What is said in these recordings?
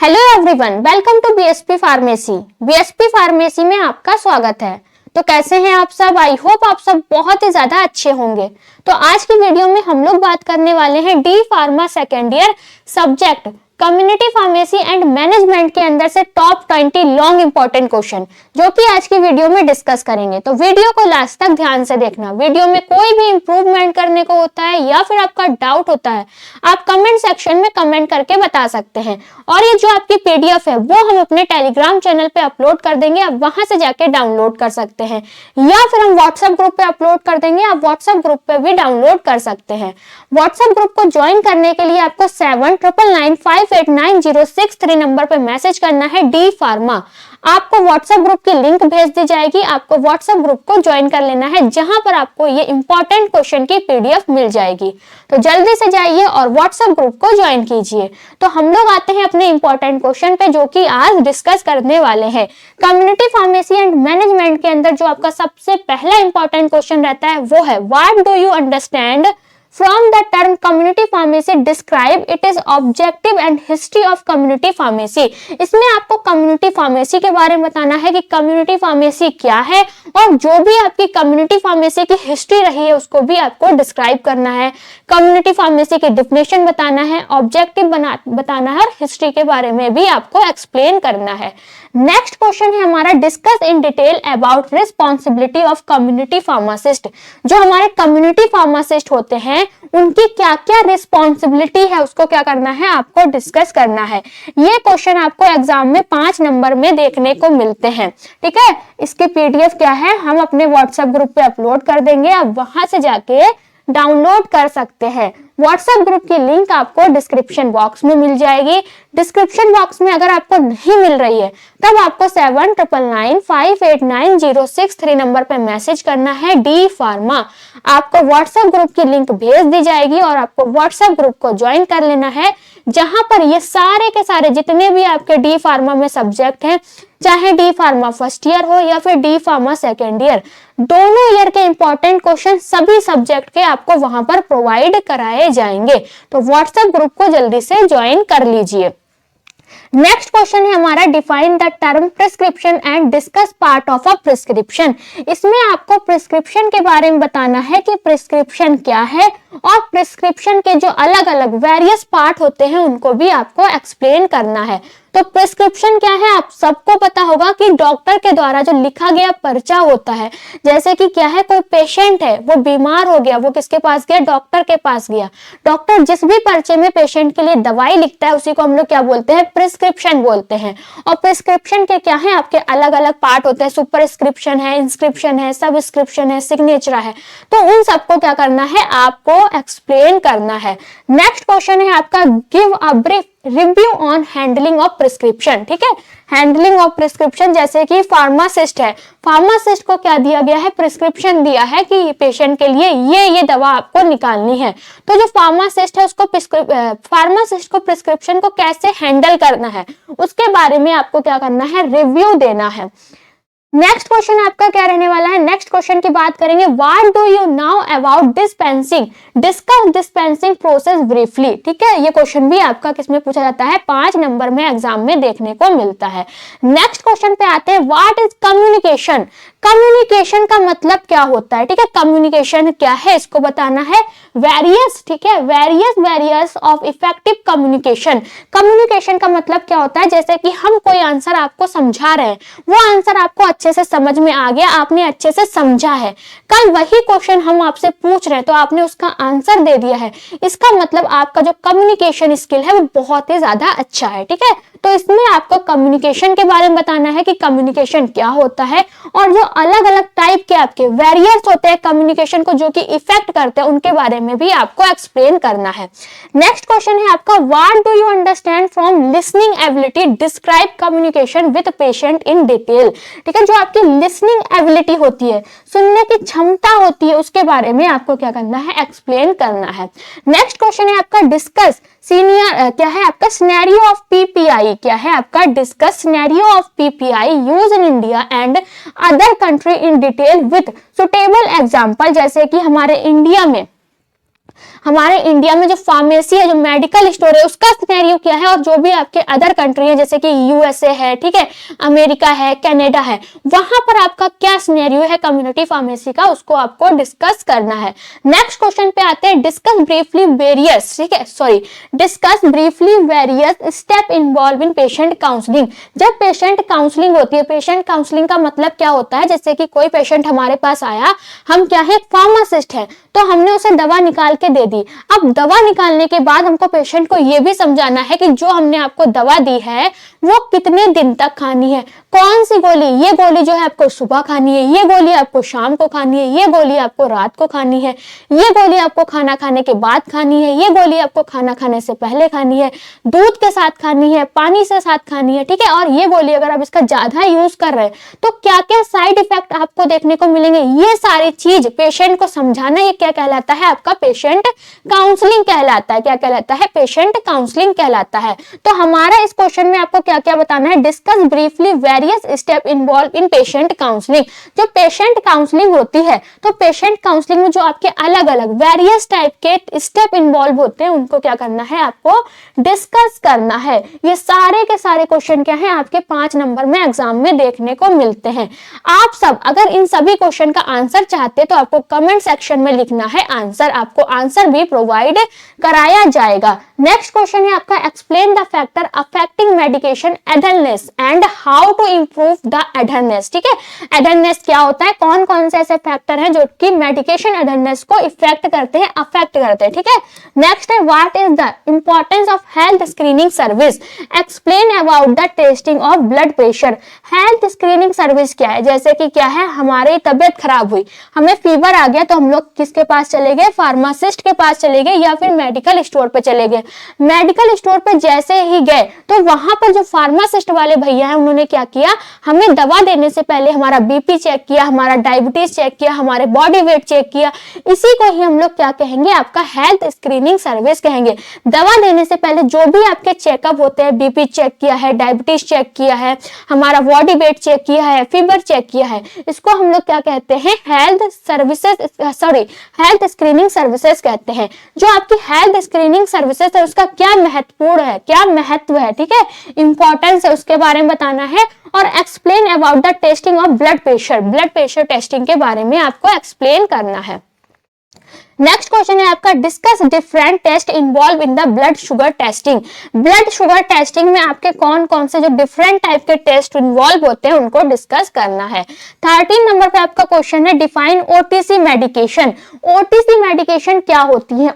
Hello everyone, welcome to BSP pharmacy. BSP pharmacy में आपका स्वागत है। तो कैसे हैं आप सब? आई होप आप सब बहुत ही ज्यादा अच्छे होंगे। तो आज की वीडियो में हम लोग बात करने वाले हैं D pharma second year subject community pharmacy and management के अंदर से टॉप 20 लॉन्ग इंपॉर्टेंट क्वेश्चन, जो कि आज की वीडियो में डिस्कस करेंगे। तो वीडियो को लास्ट तक ध्यान से देखना। वीडियो में कोई भी इंप्रूवमेंट करने को होता है या फिर आपका डाउट होता है, आप कमेंट सेक्शन में कमेंट करके बता सकते हैं। और ये जो आपकी पीडीएफ है वो हम अपने टेलीग्राम चैनल पे अपलोड कर देंगे, आप वहां से जाके डाउनलोड कर सकते हैं, या फिर हम व्हाट्सएप ग्रुप पे अपलोड कर देंगे, आप व्हाट्सएप ग्रुप पे भी डाउनलोड कर सकते हैं। व्हाट्सएप ग्रुप को ज्वाइन करने के लिए आपको 7999589063 नंबर पे मैसेज करना है डी फार्मा। आपको व्हाट्सएप ग्रुप की लिंक भेज दी जाएगी, आपको व्हाट्सएप ग्रुप को ज्वाइन कर लेना है, जहां पर आपको ये इंपॉर्टेंट क्वेश्चन की पीडीएफ मिल जाएगी। तो जल्दी से जाइए और व्हाट्सएप ग्रुप को ज्वाइन कीजिए। तो हम लोग आते हैं अपने इंपॉर्टेंट क्वेश्चन पे, जो कि आज डिस्कस करने वाले हैं। कम्युनिटी फार्मेसी एंड मैनेजमेंट के अंदर जो आपका सबसे पहला इंपॉर्टेंट क्वेश्चन रहता है वो है, what do you understand From the term community pharmacy, describe its objective and history of community pharmacy। इसमें आपको कम्युनिटी फार्मेसी के बारे में बताना है कि कम्युनिटी फार्मेसी क्या है, और जो भी आपकी कम्युनिटी फार्मेसी की हिस्ट्री रही है उसको भी आपको डिस्क्राइब करना है। कम्युनिटी फार्मेसी की डिफिनेशन बताना है, ऑब्जेक्टिव बताना है, और हिस्ट्री के बारे में भी आपको एक्सप्लेन करना है। नेक्स्ट क्वेश्चन है हमारा, discuss in detail about responsibility of community pharmacist. जो हमारे कम्युनिटी फार्मासिस्ट होते हैं उनकी क्या क्या रिस्पॉन्सिबिलिटी है, उसको क्या करना है, आपको डिस्कस करना है। ये क्वेश्चन आपको एग्जाम में 5 नंबर में देखने को मिलते हैं। ठीक है, इसकी पीडीएफ क्या है, हम अपने व्हाट्सएप ग्रुप पे अपलोड कर देंगे, आप वहां से जाके डाउनलोड कर सकते हैं। व्हाट्सएप ग्रुप की लिंक आपको डिस्क्रिप्शन बॉक्स में मिल जाएगी। डिस्क्रिप्शन बॉक्स में अगर आपको नहीं मिल रही है तब आपको 7999589063 नंबर पे मैसेज करना है डी फार्मा। आपको व्हाट्सएप ग्रुप की लिंक भेज दी जाएगी और आपको व्हाट्सएप ग्रुप को ज्वाइन कर लेना है, जहां पर ये सारे के सारे जितने भी आपके डी फार्मा में सब्जेक्ट हैं, चाहे डी फार्मा फर्स्ट ईयर हो या फिर डी फार्मा सेकेंड ईयर, दोनों ईयर के इंपॉर्टेंट क्वेश्चन सभी सब्जेक्ट के आपको वहां पर प्रोवाइड कराए जाएंगे। तो व्हाट्सएप ग्रुप को जल्दी से ज्वाइन कर लीजिए। नेक्स्ट क्वेश्चन है हमारा, define the term prescription and discuss part of a prescription. इसमें आपको प्रिस्क्रिप्शन के बारे में बताना है कि प्रिस्क्रिप्शन क्या है, और प्रिस्क्रिप्शन के जो अलग अलग वेरियस पार्ट होते हैं उनको भी आपको एक्सप्लेन करना है। तो प्रिस्क्रिप्शन क्या है, आप सबको पता होगा कि डॉक्टर के द्वारा जो लिखा गया पर्चा होता है। जैसे कि क्या है, कोई पेशेंट है, वो बीमार हो गया, वो किसके पास गया, डॉक्टर के पास गया। डॉक्टर जिस भी पर्चे में पेशेंट के लिए दवाई लिखता है उसी को हम लोग क्या बोलते हैं, प्रिस्क्रिप्शन बोलते हैं। और प्रिस्क्रिप्शन के क्या है, आपके अलग अलग पार्ट होते हैं, सुपरस्क्रिप्शन है, इंस्क्रिप्शन है, सबस्क्रिप्शन है, सिग्नेचर है। तो उन सबको क्या करना है, आपको एक्सप्लेन करना है। नेक्स्ट क्वेश्चन है आपका, give a brief review on handling of prescription. ठीक है, हैंडलिंग ऑफ प्रिस्क्रिप्शन, जैसे कि फार्मासिस्ट है, फार्मासिस्ट को क्या दिया गया है, प्रिस्क्रिप्शन दिया है कि पेशेंट के लिए ये दवा आपको निकालनी है। तो जो फार्मासिस्ट है उसको फार्मासिस्ट को प्रिस्क्रिप्शन को कैसे हैंडल करना है उसके बारे में आपको क्या करना है, रिव्यू देना है। नेक्स्ट क्वेश्चन आपका क्या रहने वाला है, नेक्स्ट क्वेश्चन की बात करेंगे, what do you now about dispensing, discuss dispensing process briefly. ठीक है, ये क्वेश्चन भी आपका किसमें पूछा जाता है, 5 नंबर में एग्जाम में देखने को मिलता है। नेक्स्ट क्वेश्चन पे आते हैं, व्हाट इज कम्युनिकेशन। कम्युनिकेशन का मतलब क्या होता है, ठीक है, कम्युनिकेशन क्या है इसको बताना है। वेरियस, ठीक है, various of effective communication. Communication का मतलब क्या होता है, जैसे कि हम कोई आंसर आपको समझा रहे हैं, वो आंसर आपको अच्छे से समझ में आ गया, आपने अच्छे से समझा है। कल वही क्वेश्चन हम आपसे पूछ रहे हैं तो आपने उसका आंसर दे दिया है, इसका मतलब आपका जो कम्युनिकेशन स्किल है वो बहुत ही ज्यादा अच्छा है। ठीक है, तो इसमें आपको कम्युनिकेशन के बारे में बताना है कि कम्युनिकेशन क्या होता है, और जो अलग अलग टाइप के आपके वेरियर्स होते हैं कम्युनिकेशन को जो कि इफेक्ट करते हैं उनके बारे में भी आपको एक्सप्लेन करना है। नेक्स्ट क्वेश्चन है आपका, what do you understand from listening ability, describe communication with patient in detail. ठीक है, जो आपकी लिसनिंग एबिलिटी होती है, सुनने की क्षमता होती है, उसके बारे में आपको क्या करना है, एक्सप्लेन करना है। नेक्स्ट क्वेश्चन है आपका, डिस्कस सीनियर क्या है आपका, सिनेरियो ऑफ पीपीआई। क्या है आपका, discuss scenario of PPI use in India and other country in detail with suitable example. जैसे कि हमारे इंडिया में हमारे इंडिया में जो फार्मेसी है, जो मेडिकल स्टोर है, उसका सिनेरियो क्या है, और जो भी आपके अदर कंट्री है जैसे कि यूएसए है, ठीक है, अमेरिका है, कनाडा है, वहां पर आपका क्या सिनेरियो है कम्युनिटी फार्मेसी का, उसको आपको डिस्कस करना है। नेक्स्ट क्वेश्चन पे आते हैं, डिस्कस ब्रीफली वेरियस, ठीक है, sorry, discuss briefly various step involve in patient counselling. जब पेशेंट काउंसलिंग होती है, पेशेंट काउंसलिंग का मतलब क्या होता है, जैसे कि कोई पेशेंट हमारे पास आया, हम क्या है, फार्मासिस्ट है, तो हमने उसे दवा निकाल के दे दी। अब दवा निकालने के बाद हमको पेशेंट को यह भी समझाना है कि जो हमने आपको दवा दी है वो कितने दिन तक खानी है, कौन सी गोली, ये गोली जो है आपको सुबह खानी है, ये गोली आपको शाम को खानी है, ये गोली आपको रात को खानी है, ये गोली आपको खाना खाने के बाद खानी है, ये गोली आपको खाना खाने से पहले खानी है, दूध के साथ खानी है, पानी से साथ खानी है, ठीक है, और ये गोली अगर आप इसका ज्यादा यूज कर रहे हैं तो क्या क्या साइड इफेक्ट आपको देखने को मिलेंगे, ये सारी चीज पेशेंट को समझाना, ये क्या कहलाता है, आपका पेशेंट काउंसलिंग कहलाता है। क्या कहलाता है, पेशेंट काउंसलिंग कहलाता है। तो हमारा इस क्वेश्चन में आपको क्या क्या बताना है, discuss briefly various step involve in patient counselling. जो पेशेंट काउंसलिंग होती है, तो पेशेंट काउंसलिंग में जो आपके अलग अलग वेरियस टाइप के स्टेप इन्वॉल्व होते हैं, उनको क्या करना है, आपको डिस्कस करना है। ये सारे के सारे क्वेश्चन क्या है, आपके 5 नंबर में एग्जाम में देखने को मिलते हैं। आप सब अगर इन सभी क्वेश्चन का आंसर चाहते हैं तो आपको कमेंट सेक्शन में लिखना है आंसर, आपको आंसर भी प्रोवाइड कराया जाएगा। नेक्स्ट क्वेश्चन है आपका, explain the factor affecting medication adherence and how to improve the adherence. ठीक है, एडहरनेस क्या होता है, कौन कौन से ऐसे फैक्टर हैं जो कि मेडिकेशन एडहरनेस को इफेक्ट करते हैं, अफेक्ट करते हैं। ठीक है, नेक्स्ट है, what is the importance of health screening service, explain about the testing of blood pressure. Health screening service क्या है, जैसे कि क्या है, हमारी तबियत खराब हुई, हमें फीवर आ गया, तो हम लोग किसके पास चले गए, फार्मासिस्ट के पास चले गए या फिर मेडिकल स्टोर पे चले गए। मेडिकल स्टोर पे जैसे ही गए तो वहां पर जो फार्मासिस्ट वाले भैया हैं उन्होंने क्या किया, हमें दवा देने से पहले हमारा बीपी चेक किया, हमारा डायबिटीज चेक किया, हमारे बॉडी वेट चेक किया। इसी को ही हम लोग क्या कहेंगे, आपका हेल्थ स्क्रीनिंग सर्विस कहेंगे। दवा देने से पहले जो भी आपके चेकअप होते हैं, बीपी चेक किया है, डायबिटीज चेक किया है, हमारा बॉडी वेट चेक किया है, फीवर चेक किया है, इसको हम लोग क्या कहते हैं, health services, sorry health screening services कहते हैं। जो आपकी हेल्थ स्क्रीनिंग सर्विसेज है उसका क्या महत्वपूर्ण है, क्या महत्व है, ठीक है, इंपॉर्टेंस है, उसके बारे में बताना है। और explain about the testing of blood pressure, blood pressure testing के बारे में आपको एक्सप्लेन करना है। नेक्स्ट क्वेश्चन है आपका, discuss different test involve in the blood sugar testing. Blood sugar testing में आपके कौन कौन से जो डिफरेंट टाइप के टेस्ट इन्वॉल्व होते हैं उनको डिस्कस करना है। 13 नंबर पे आपका क्वेश्चन है, define OTC medication. OTC medication क्या होती है,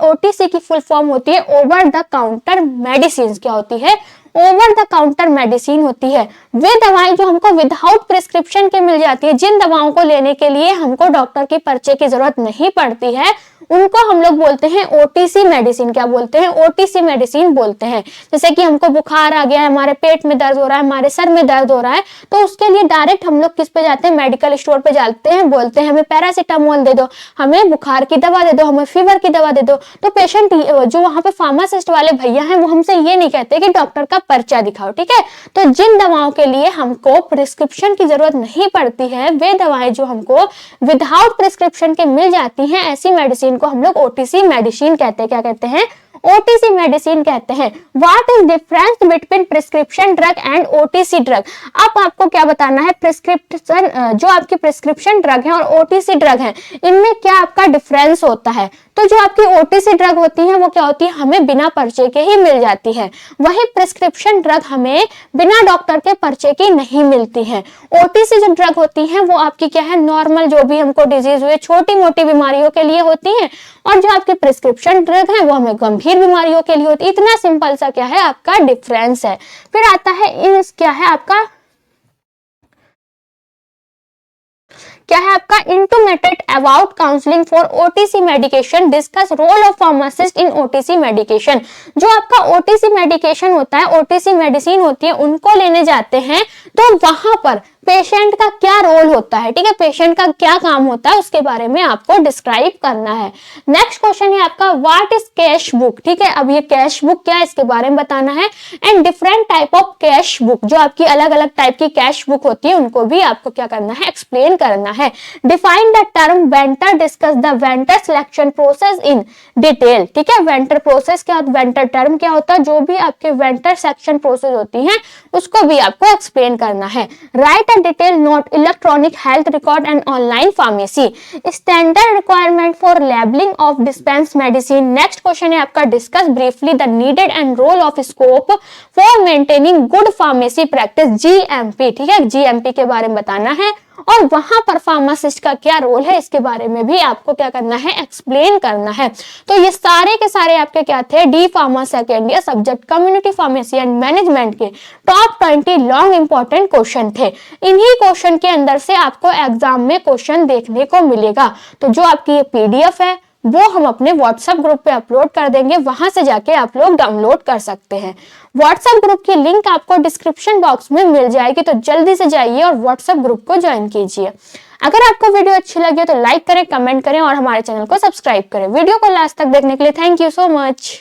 ओटीसी की फुल फॉर्म होती है ओवर द काउंटर मेडिसिन। क्या होती है, ओवर द काउंटर मेडिसिन होती है वे दवाएं जो हमको विदाउट प्रिस्क्रिप्शन के मिल जाती है, जिन दवाओं को लेने के लिए हमको डॉक्टर की पर्चे की जरूरत नहीं पड़ती है, उनको हम लोग बोलते हैं ओटीसी मेडिसिन। क्या बोलते हैं, ओटीसी मेडिसिन बोलते हैं। जैसे कि हमको बुखार आ गया है, हमारे पेट में दर्द हो रहा है, हमारे सर में दर्द हो रहा है, तो उसके लिए डायरेक्ट हम लोग किस पे जाते हैं, मेडिकल स्टोर पे जाते हैं, बोलते हैं हमें पैरासीटामोल दे दो, हमें बुखार की दवा दे दो, हमें फीवर की दवा दे दो। तो पेशेंट जो वहां पे फार्मासिस्ट वाले भैया हैं वो हमसे ये नहीं कहते कि डॉक्टर का पर्चा दिखाओ। ठीक है, तो जिन दवाओं के लिए हमको प्रिस्क्रिप्शन की जरूरत नहीं पड़ती है, वे दवाएं जो हमको विदाउट प्रिस्क्रिप्शन के मिल जाती हैं, ऐसी मेडिसिन को हम लोग ओटीसी मेडिसिन कहते हैं। क्या कहते हैं, ओटीसी मेडिसिन कहते हैं। What is difference between prescription drug and OTC drug. अब आपको क्या बताना है, प्रिस्क्रिप्शन जो आपकी प्रिस्क्रिप्शन ड्रग है और ओटीसी ड्रग है, इनमें क्या आपका डिफरेंस होता है। तो जो आपकी ओटीसी ड्रग होती है वो क्या होती है, हमें बिना पर्चे के ही मिल जाती है। वही प्रिस्क्रिप्शन ड्रग हमें बिना डॉक्टर के पर्चे की नहीं मिलती है। ओटीसी जो ड्रग होती है वो आपकी क्या है, नॉर्मल जो भी हमको डिजीज हुए, छोटी मोटी बीमारियों के लिए होती है, और जो आपकी प्रिस्क्रिप्शन ड्रग है वो हमें गंभीर बीमारियों के लिए होती है। इतना सिंपल सा क्या है आपका डिफरेंस है। फिर आता है क्या है आपका, क्या है आपका, intimated about counselling for OTC medication, discuss role of pharmacist in OTC medication. जो आपका ओटीसी मेडिकेशन होता है, ओटीसी मेडिसिन होती है, उनको लेने जाते हैं तो वहां पर पेशेंट का क्या रोल होता है, ठीक है, पेशेंट का क्या काम होता है, उसके बारे में आपको डिस्क्राइब करना है। नेक्स्ट क्वेश्चन है आपका, व्हाट इज कैश बुक। ठीक है, अब ये कैश बुक क्या है इसके बारे में बताना है। And different type of cash book, जो आपकी अलग अलग टाइप की कैश बुक होती है उनको भी आपको क्या करना है, एक्सप्लेन करना है। Define the term vendor, discuss the vendor selection process in detail. ठीक है, वेंडर प्रोसेस क्या होता है, वेंडर टर्म क्या होता है, जो भी आपके वेंडर सिलेक्शन प्रोसेस होती है उसको भी आपको एक्सप्लेन करना है। Write a detail note, electronic health record and online pharmacy, standard requirement for labelling of dispense medicine. Next question है आपका, discuss briefly the needed and role of scope for maintaining good pharmacy practice, GMP. ठीक है, GMP के बारे में बताना है और वहां पर फार्मासिस्ट का क्या रोल है इसके बारे में भी आपको क्या करना है, एक्सप्लेन करना है। तो ये सारे के सारे आपके क्या थे, D pharma second year subject community pharmacy and management के टॉप 20 लॉन्ग इंपॉर्टेंट क्वेश्चन थे। इन्हीं क्वेश्चन के अंदर से आपको एग्जाम में क्वेश्चन देखने को मिलेगा। तो जो आपकी ये पीडीएफ है वो हम अपने व्हाट्सएप ग्रुप पे अपलोड कर देंगे, वहां से जाके आप लोग डाउनलोड कर सकते हैं। व्हाट्सएप ग्रुप की लिंक आपको डिस्क्रिप्शन बॉक्स में मिल जाएगी, तो जल्दी से जाइए और व्हाट्सएप ग्रुप को ज्वाइन कीजिए। अगर आपको वीडियो अच्छी लगी तो लाइक करें, कमेंट करें और हमारे चैनल को सब्सक्राइब करें। वीडियो को लास्ट तक देखने के लिए थैंक यू सो मच।